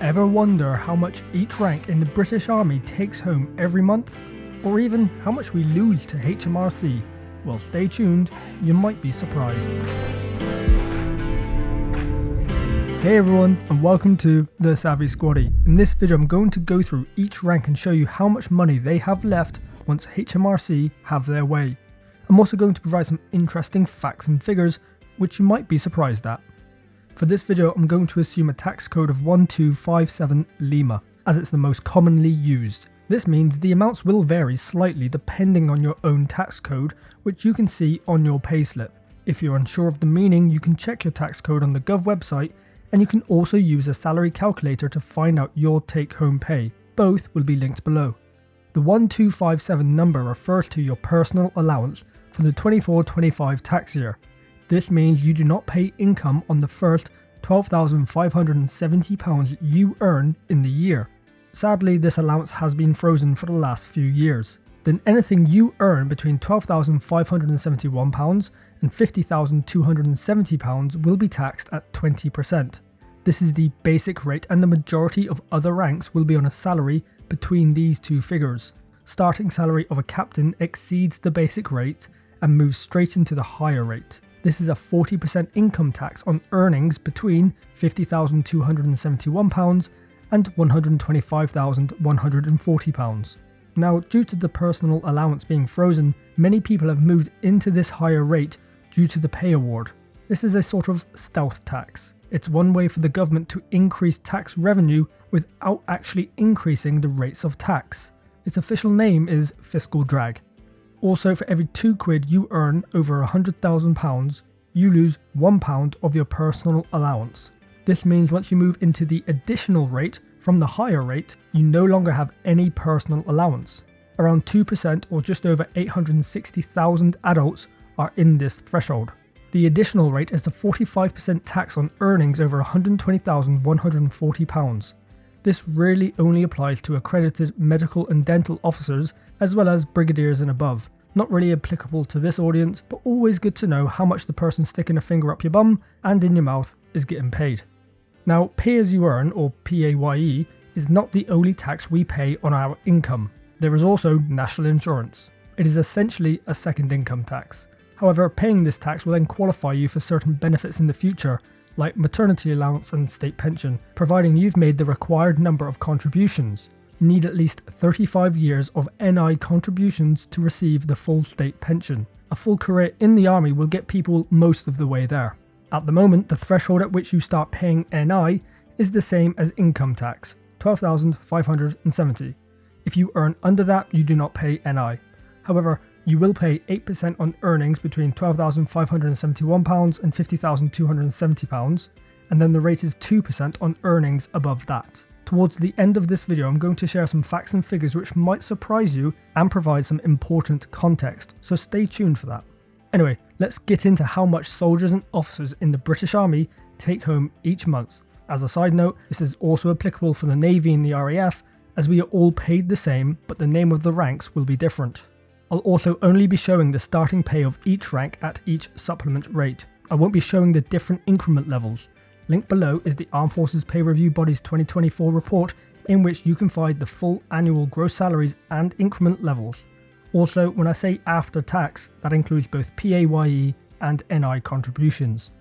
Ever wonder how much each rank in the British Army takes home every month? Or even how much we lose to HMRC? Well, stay tuned, you might be surprised. Hey everyone, and welcome to The Savvy Squaddy. In this video I'm going to go through each rank and show you how much money they have left once HMRC have their way. I'm also going to provide some interesting facts and figures which you might be surprised at. For this video I'm going to assume a tax code of 1257 Lima, as it's the most commonly used. This means the amounts will vary slightly depending on your own tax code, which you can see on your payslip. If you're unsure of the meaning, you can check your tax code on the Gov website, and you can also use a salary calculator to find out your take-home pay. Both will be linked below. The 1257 number refers to your personal allowance for the 24-25 tax year. This means you do not pay income on the first £12,570 you earn in the year. Sadly, this allowance has been frozen for the last few years. Then anything you earn between £12,571 and £50,270 will be taxed at 20%. This is the basic rate, and the majority of other ranks will be on a salary between these two figures. Starting salary of a captain exceeds the basic rate and moves straight into the higher rate. This is a 40% income tax on earnings between £50,271 and £125,140. Now, due to the personal allowance being frozen, many people have moved into this higher rate due to the pay award. This is a sort of stealth tax. It's one way for the government to increase tax revenue without actually increasing the rates of tax. Its official name is fiscal drag. Also, for every £2 you earn over £100,000, you lose £1 of your personal allowance. This means once you move into the additional rate from the higher rate, you no longer have any personal allowance. Around 2%, or just over 860,000 adults, are in this threshold. The additional rate is a 45% tax on earnings over £120,140. This really only applies to accredited medical and dental officers, as well as brigadiers and above. Not really applicable to this audience, but always good to know how much the person sticking a finger up your bum and in your mouth is getting paid. Now, pay as you earn, or PAYE, is not the only tax we pay on our income. There is also national insurance. It is essentially a second income tax. However, paying this tax will then qualify you for certain benefits in the future, like maternity allowance and state pension, providing you've made the required number of contributions. You need at least 35 years of NI contributions to receive the full state pension. A full career in the army will get people most of the way there. At the moment, the threshold at which you start paying NI is the same as income tax, £12,570. If you earn under that, you do not pay NI. However, you will pay 8% on earnings between £12,571 and £50,270, and then the rate is 2% on earnings above that. Towards the end of this video, I'm going to share some facts and figures which might surprise you and provide some important context, so stay tuned for that. Anyway, let's get into how much soldiers and officers in the British Army take home each month. As a side note, this is also applicable for the Navy and the RAF, as we are all paid the same, but the name of the ranks will be different. I'll also only be showing the starting pay of each rank at each supplement rate. I won't be showing the different increment levels. Linked below is the Armed Forces Pay Review Body's 2024 report, in which you can find the full annual gross salaries and increment levels. Also, when I say after tax, that includes both PAYE and NI contributions.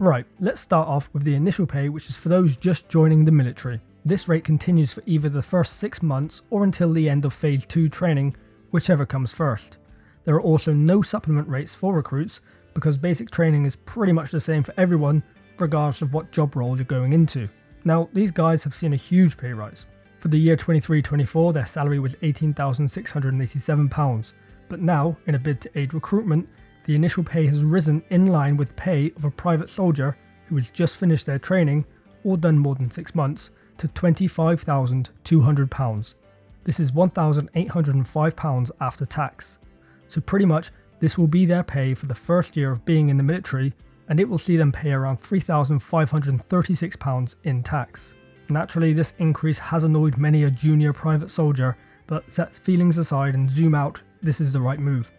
Right, let's start off with the initial pay, which is for those just joining the military. This rate continues for either the first 6 months or until the end of Phase 2 training, whichever comes first. There are also no supplement rates for recruits, because basic training is pretty much the same for everyone, regardless of what job role you're going into. Now, these guys have seen a huge pay rise. For the year 23-24, their salary was £18,687, but now, in a bid to aid recruitment, the initial pay has risen in line with pay of a private soldier who has just finished their training, or done more than 6 months, to £25,200. This is £1,805 after tax. So pretty much, this will be their pay for the first year of being in the military, and it will see them pay around £3,536 in tax. Naturally, this increase has annoyed many a junior private soldier, but set feelings aside and zoom out, this is the right move.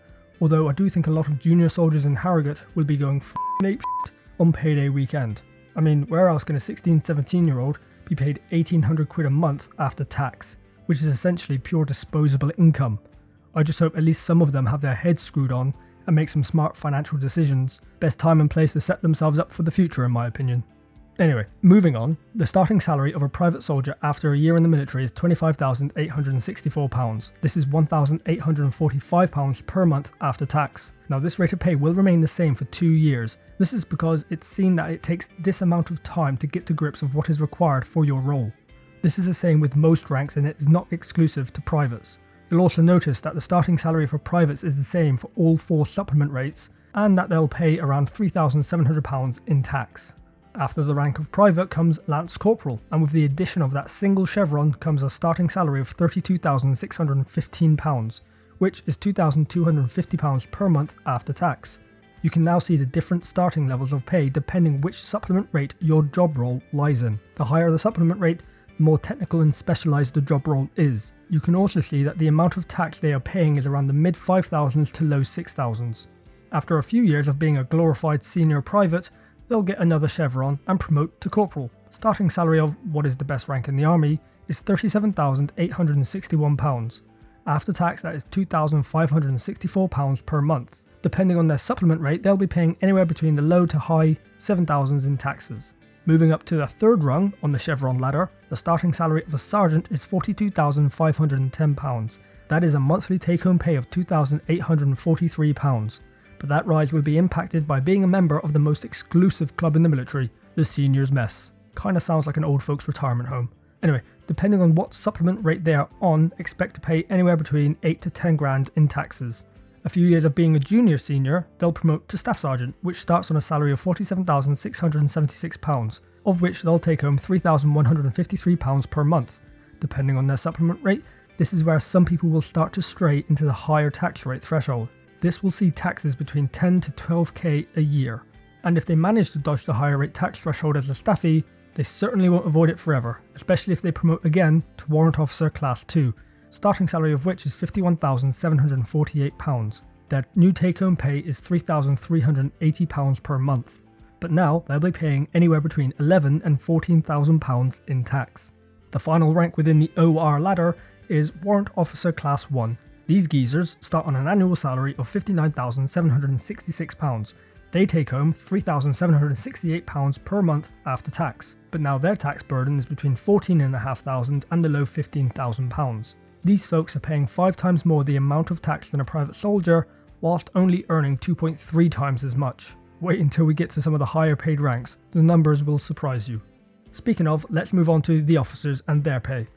Although I do think a lot of junior soldiers in Harrogate will be going f***ing ape shit on payday weekend. I mean, where else can a 16-17 year old be be paid £1,800 a month after tax, which is essentially pure disposable income. I just hope at least some of them have their heads screwed on and make some smart financial decisions. Best time and place to set themselves up for the future, in my opinion. Anyway, moving on, the starting salary of a private soldier after a year in the military is £25,864. This is £1,845 per month after tax. Now this rate of pay will remain the same for 2 years. This is because it's seen that it takes this amount of time to get to grips of what is required for your role. This is the same with most ranks and it is not exclusive to privates. You'll also notice that the starting salary for privates is the same for all 4 supplement rates and that they'll pay around £3,700 in tax. After the rank of private comes Lance Corporal, and with the addition of that single chevron comes a starting salary of £32,615, which is £2,250 per month after tax. You can now see the different starting levels of pay depending which supplement rate your job role lies in. The higher the supplement rate, the more technical and specialised the job role is. You can also see that the amount of tax they are paying is around the mid 5,000s to low 6,000s. After a few years of being a glorified senior private, they'll get another chevron and promote to corporal. Starting salary of what is the best rank in the army is £37,861. After tax, that is £2,564 per month. Depending on their supplement rate, they'll be paying anywhere between the low to high 7,000s in taxes. Moving up to the third rung on the chevron ladder, the starting salary of a sergeant is £42,510. That is a monthly take-home pay of £2,843. But that rise will be impacted by being a member of the most exclusive club in the military, the Seniors Mess. Kinda sounds like an old folks retirement home. Anyway, depending on what supplement rate they are on, expect to pay anywhere between 8 to 10 grand in taxes. A few years of being a junior senior, they'll promote to Staff Sergeant, which starts on a salary of £47,676, of which they'll take home £3,153 per month. Depending on their supplement rate, this is where some people will start to stray into the higher tax rate threshold. This will see taxes between 10 to 12k a year, and if they manage to dodge the higher rate tax threshold as a staffy, they certainly won't avoid it forever, especially if they promote again to Warrant Officer Class 2, starting salary of which is £51,748. Their new take-home pay is £3,380 per month, but now they'll be paying anywhere between £11,000 and £14,000 in tax. The final rank within the OR ladder is Warrant Officer Class 1. These geezers start on an annual salary of £59,766. They take home £3,768 per month after tax, but now their tax burden is between £14,500 and the low £15,000. These folks are paying 5 times more the amount of tax than a private soldier, whilst only earning 2.3 times as much. Wait until we get to some of the higher paid ranks, the numbers will surprise you. Speaking of, let's move on to the officers and their pay.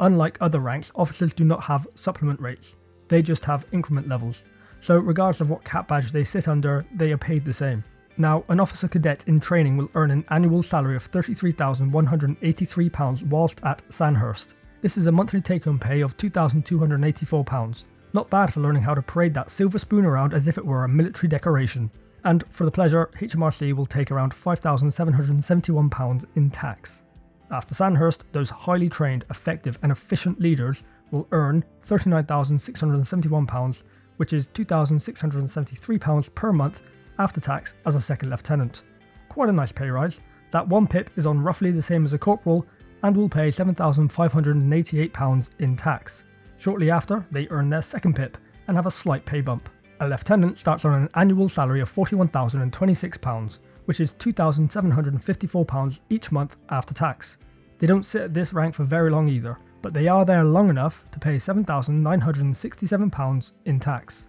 Unlike other ranks, officers do not have supplement rates. They just have increment levels, so regardless of what cap badge they sit under, they are paid the same. Now, an officer cadet in training will earn an annual salary of £33,183 whilst at Sandhurst. This is a monthly take-home pay of £2,284. Not bad for learning how to parade that silver spoon around as if it were a military decoration. And for the pleasure, HMRC will take around £5,771 in tax. After Sandhurst, those highly trained, effective and efficient leaders will earn £39,671, which is £2,673 per month after tax as a second lieutenant. Quite a nice pay rise. That 1 pip is on roughly the same as a corporal and will pay £7,588 in tax. Shortly after, they earn their second pip and have a slight pay bump. A lieutenant starts on an annual salary of £41,026, which is £2,754 each month after tax. They don't sit at this rank for very long either, but they are there long enough to pay £7,967 in tax.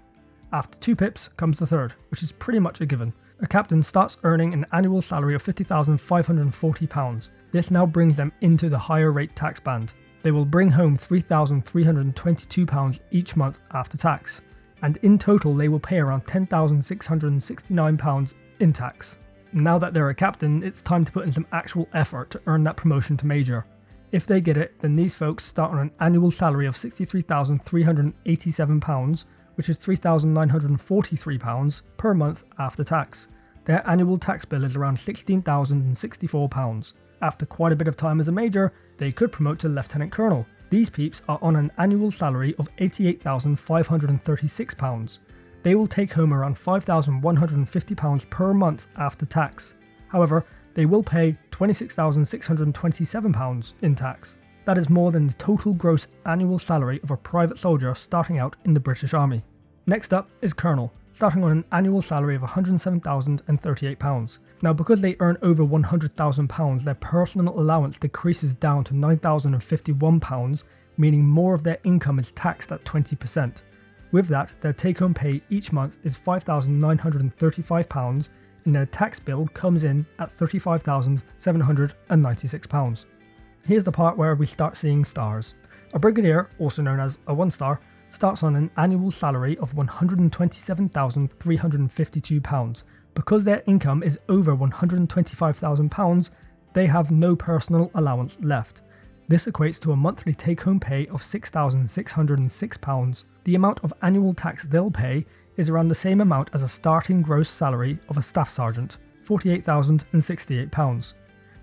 After 2 pips comes the third, which is pretty much a given. A captain starts earning an annual salary of £50,540. This now brings them into the higher rate tax band. They will bring home £3,322 each month after tax, and in total they will pay around £10,669 in tax. Now that they're a captain, it's time to put in some actual effort to earn that promotion to major. If they get it, then these folks start on an annual salary of £63,387, which is £3,943 per month after tax. Their annual tax bill is around £16,064. After quite a bit of time as a major, they could promote to Lieutenant Colonel. These peeps are on an annual salary of £88,536. They will take home around £5,150 per month after tax. However, they will pay £26,627 in tax. That is more than the total gross annual salary of a private soldier starting out in the British Army. Next up is Colonel, starting on an annual salary of £107,038. Now, because they earn over £100,000, their personal allowance decreases down to £9,051, meaning more of their income is taxed at 20%. With that, their take-home pay each month is £5,935, and their tax bill comes in at £35,796. Here's the part where we start seeing stars. A brigadier, also known as a 1-star, starts on an annual salary of £127,352. Because their income is over £125,000, they have no personal allowance left. This equates to a monthly take-home pay of £6,606. The amount of annual tax they'll pay is around the same amount as a starting gross salary of a staff sergeant, £48,068.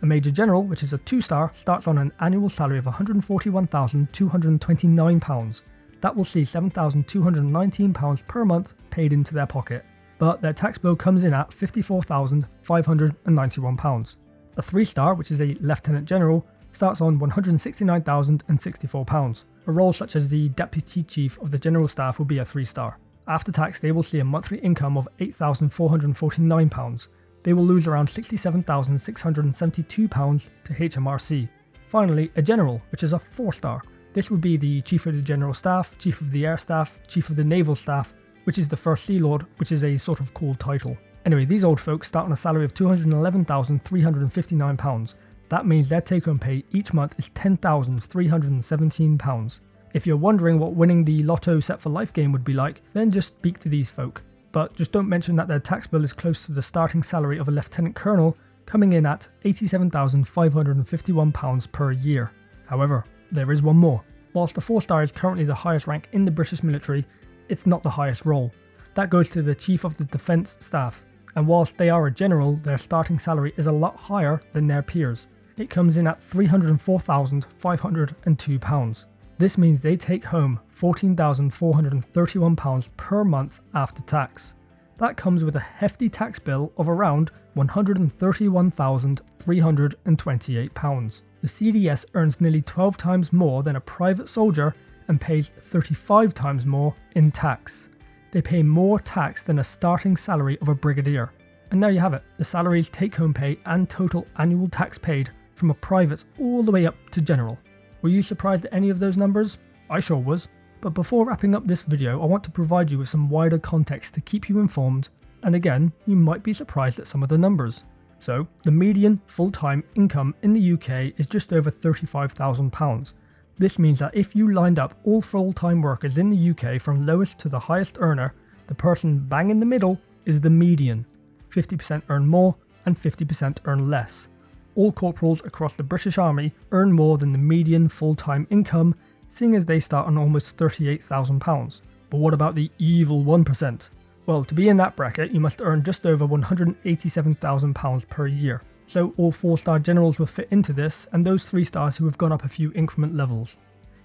A Major General, which is a 2-star, starts on an annual salary of £141,229. That will see £7,219 per month paid into their pocket, but their tax bill comes in at £54,591. A 3-star, which is a Lieutenant General, starts on £169,064. A role such as the Deputy Chief of the General Staff will be a 3-star. After tax, they will see a monthly income of £8,449. They will lose around £67,672 to HMRC. Finally, a General, which is a 4-star. This would be the Chief of the General Staff, Chief of the Air Staff, Chief of the Naval Staff, which is the First Sea Lord, which is a sort of cool title. Anyway, these old folks start on a salary of £211,359. That means their take-home pay each month is £10,317. If you're wondering what winning the Lotto Set for Life game would be like, then just speak to these folk. But just don't mention that their tax bill is close to the starting salary of a Lieutenant Colonel, coming in at £87,551 per year. However, there is one more. Whilst the 4-star is currently the highest rank in the British military, it's not the highest role. That goes to the Chief of the Defence Staff, and whilst they are a general, their starting salary is a lot higher than their peers. It comes in at £304,502. This means they take home £14,431 per month after tax. That comes with a hefty tax bill of around £131,328. The CDS earns nearly 12 times more than a private soldier and pays 35 times more in tax. They pay more tax than a starting salary of a brigadier. And there you have it, the salaries, take-home pay and total annual tax paid from a private all the way up to general. Were you surprised at any of those numbers? I sure was. But before wrapping up this video, I want to provide you with some wider context to keep you informed, and again, you might be surprised at some of the numbers. So, the median full-time income in the UK is just over £35,000. This means that if you lined up all full-time workers in the UK from lowest to the highest earner, the person bang in the middle is the median. 50% earn more and 50% earn less. All corporals across the British Army earn more than the median full-time income, seeing as they start on almost £38,000. But what about the evil 1%? Well, to be in that bracket, you must earn just over £187,000 per year. So all 4-star generals will fit into this, and those 3-stars who have gone up a few increment levels.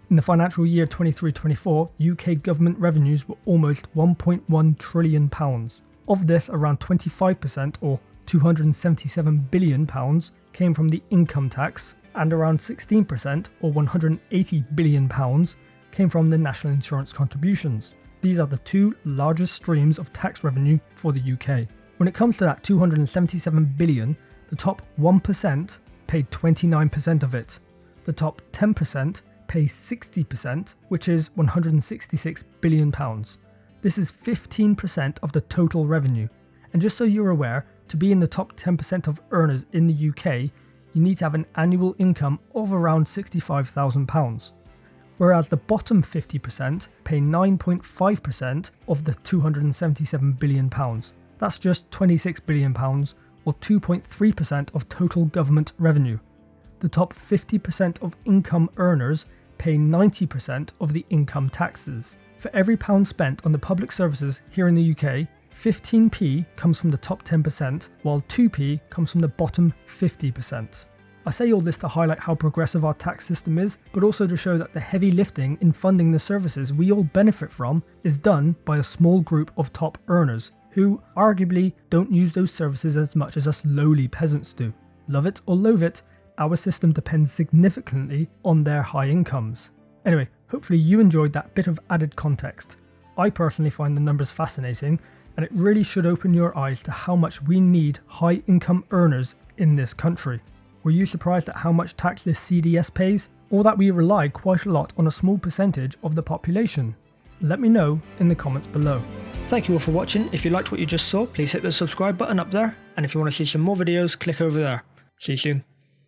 In the financial year 23-24, UK government revenues were almost £1.1 trillion. Of this, around 25%, or £277 billion, came from the income tax, and around 16%, or £180 billion, came from the national insurance contributions. These are the two largest streams of tax revenue for the UK. When it comes to that £277 billion, the top 1% paid 29% of it. The top 10% pays 60%, which is £166 billion. This is 15% of the total revenue. And just so you're aware, to be in the top 10% of earners in the UK, you need to have an annual income of around £65,000. Whereas the bottom 50% pay 9.5% of the £277 billion. That's just £26 billion, or 2.3% of total government revenue. The top 50% of income earners pay 90% of the income taxes. For every pound spent on the public services here in the UK, 15p comes from the top 10%, while 2p comes from the bottom 50%. I say all this to highlight how progressive our tax system is, but also to show that the heavy lifting in funding the services we all benefit from is done by a small group of top earners, who arguably don't use those services as much as us lowly peasants do. Love it or loathe it, our system depends significantly on their high incomes. Anyway, hopefully you enjoyed that bit of added context. I personally find the numbers fascinating, and it really should open your eyes to how much we need high income earners in this country. Were you surprised at how much tax this CDS pays, or that we rely quite a lot on a small percentage of the population? Let me know in the comments below. Thank you all for watching. If you liked what you just saw, please hit the subscribe button up there, and if you want to see some more videos, click over there. See you soon.